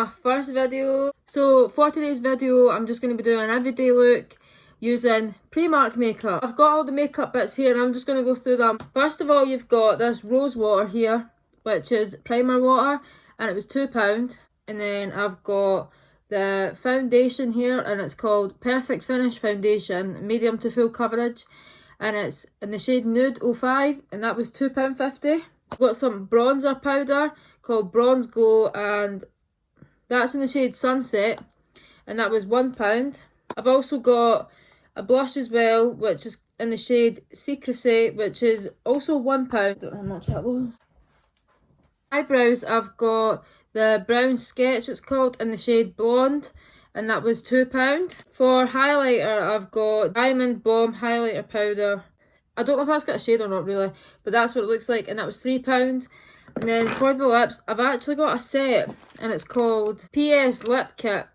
my first video. So for today's video, I'm just going to be doing an everyday look using Primark makeup. I've got all the makeup bits here and I'm just going to go through them. First of all, you've got this rose water here, which is primer water, and it was £2. And then I've got the foundation here, and it's called Perfect Finish Foundation, medium to full coverage, and it's in the shade Nude 05, and that was £2.50. I've got some bronzer powder called Bronze Glow, and that's in the shade Sunset, and that was £1. I've also got a blush as well, which is in the shade Secrecy, which is also £1. Don't know how much that was. Eyebrows, I've got the brown sketch, it's called, in the shade Blonde, and that was £2. For highlighter, I've got Diamond Bomb highlighter powder. I don't know if that's got a shade or not really, but that's what it looks like, and that was £3. And then for the lips, I've actually got a set, and it's called PS Lip Kit.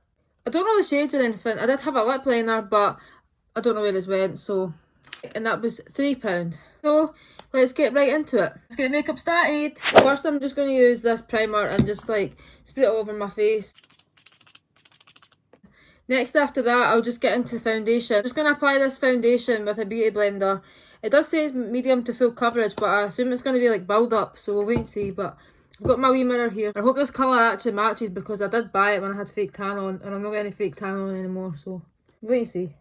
I don't know the shades or anything. I did have a lip liner, but I don't know where it went, so... And that was £3. So, let's get right into it. Let's get makeup started. First, I'm just going to use this primer and just like spray it all over my face. Next, after that, I'll just get into the foundation. I'm just going to apply this foundation with a beauty blender. It does say it's medium to full coverage, but I assume it's going to be like build up, so we'll wait and see. But I've got my wee mirror here. I hope this colour actually matches because I did buy it when I had fake tan on, and I'm not getting any fake tan on anymore, so we'll wait and see.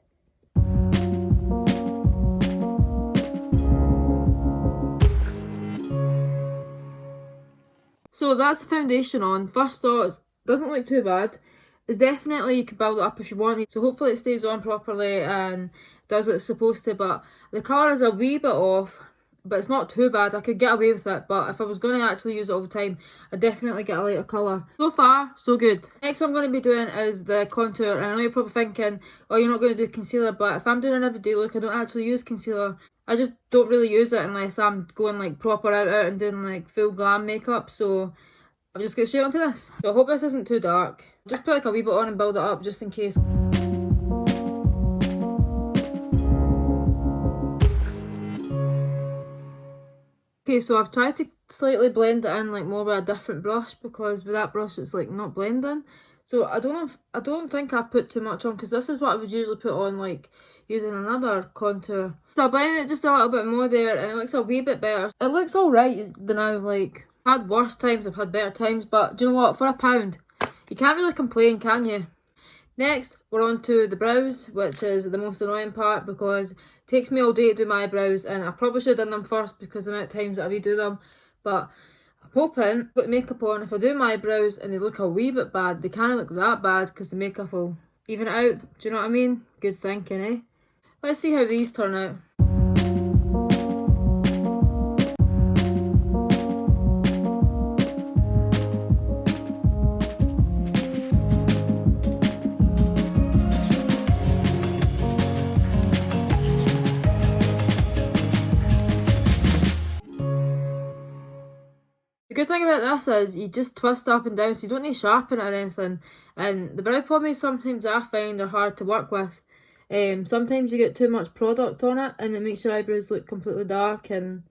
So that's the foundation on. First thoughts, doesn't look too bad. It's definitely, you could build it up if you want it. So hopefully it stays on properly and does what it's supposed to. But the colour is a wee bit off, but it's not too bad. I could get away with it, but if I was going to actually use it all the time, I'd definitely get a lighter colour. So far, so good. Next what I'm going to be doing is the contour. And I know you're probably thinking, oh, you're not going to do concealer, but if I'm doing an everyday look, I don't actually use concealer. I just don't really use it unless I'm going like proper out and doing like full glam makeup. So I'm just going to straight onto this. So I hope this isn't too dark. Just put like a wee bit on and build it up just in case. Okay, so I've tried to slightly blend it in like more with a different brush because with that brush it's like not blending. So I don't think I've put too much on because this is what I would usually put on like using another contour. So I blended it just a little bit more there and it looks a wee bit better. It looks alright now, like I've had worse times, I've had better times, but do you know what, for £1, you can't really complain, can you? Next, we're on to the brows, which is the most annoying part because it takes me all day to do my brows and I probably should have done them first because the amount of times that I redo them. But I'm hoping, put makeup on, if I do my brows and they look a wee bit bad, they can't look that bad because the makeup will even it out. Do you know what I mean? Good thinking, eh? Let's see how these turn out. The good thing about this is you just twist up and down, so you don't need to sharpen it or anything. And the brow pomades sometimes I find are hard to work with. Sometimes you get too much product on it and it makes your eyebrows look completely dark. And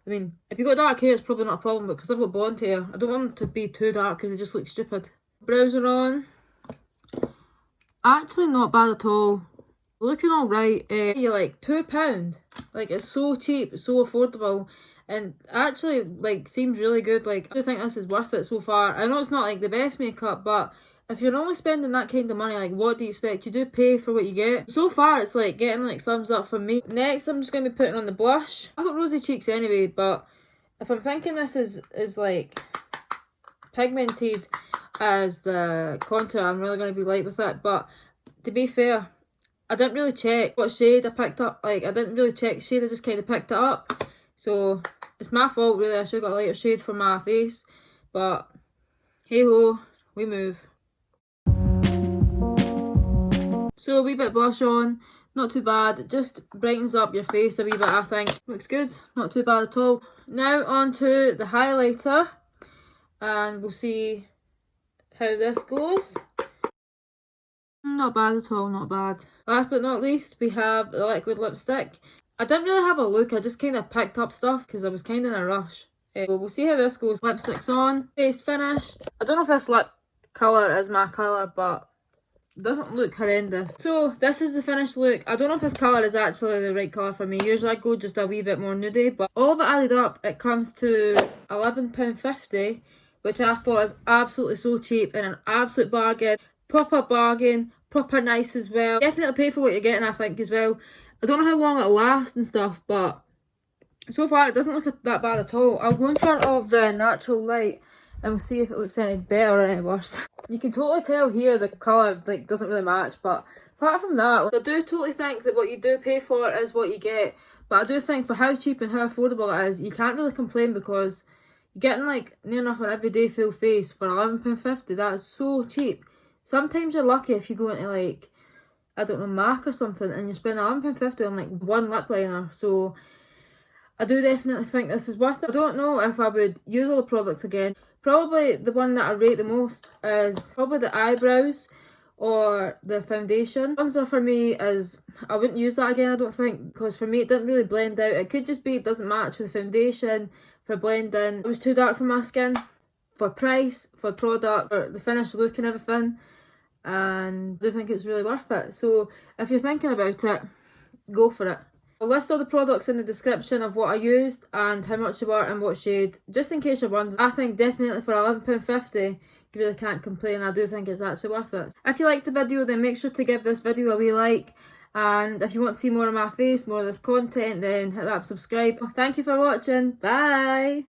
I mean, if you've got dark hair, it's probably not a problem, but because I've got blonde hair, I don't want them to be too dark because they just look stupid. Brows are on. Actually not bad at all. Looking alright. You're like £2. Like, it's so cheap, so affordable. And actually, like, seems really good. Like, I just think this is worth it so far. I know it's not, like, the best makeup, but if you're only spending that kind of money, like, what do you expect? You do pay for what you get. So far, it's, like, getting, like, thumbs up from me. Next, I'm just going to be putting on the blush. I've got rosy cheeks anyway, but if I'm thinking this is like, pigmented as the contour, I'm really going to be light with it. But to be fair, I didn't really check what shade I picked up. Like, I didn't really check shade, I just kind of picked it up. So, it's my fault really, I should have got a lighter shade for my face. But, hey ho, we move. So, a wee bit blush on, not too bad. It just brightens up your face a wee bit, I think. Looks good, not too bad at all. Now on to the highlighter. And we'll see how this goes. Not bad at all, not bad. Last but not least, we have the liquid lipstick. I didn't really have a look, I just kind of picked up stuff because I was kind of in a rush. We'll see how this goes. Lipstick's on, face finished. I don't know if this lip colour as my colour, but it doesn't look horrendous. So this is the finished look. I don't know if this colour is actually the right colour for me. Usually I go just a wee bit more nudie, but all of it added up, it comes to £11.50, which I thought is absolutely so cheap and an absolute bargain. Proper nice as well. Definitely pay for what you're getting, I think, as well. I don't know how long it'll last and stuff, but so far it doesn't look that bad at all. I'll go in front of the natural light and we'll see if it looks any better or any worse. You can totally tell here the colour like doesn't really match, but apart from that, I do totally think that what you do pay for is what you get. But I do think for how cheap and how affordable it is, you can't really complain because you're getting like near enough an everyday full face for £11.50. That is so cheap. Sometimes you're lucky if you go into like, I don't know, MAC or something and you spend £11.50 on like one lip liner. So I do definitely think this is worth it. I don't know if I would use all the products again. Probably the one that I rate the most is probably the eyebrows or the foundation. Bronzer for me is, I wouldn't use that again, I don't think, because for me it didn't really blend out. It could just be it doesn't match with the foundation for blending. It was too dark for my skin. For price, for product, for the finished look and everything, and I do think it's really worth it. So if you're thinking about it, go for it. I'll list all the products in the description of what I used and how much they were and what shade, just in case you're wondering. I think definitely for £11.50 you really can't complain. I do think it's actually worth it. If you liked the video, then make sure to give this video a wee like, and if you want to see more of my face, more of this content, then hit that subscribe. Thank you for watching. Bye.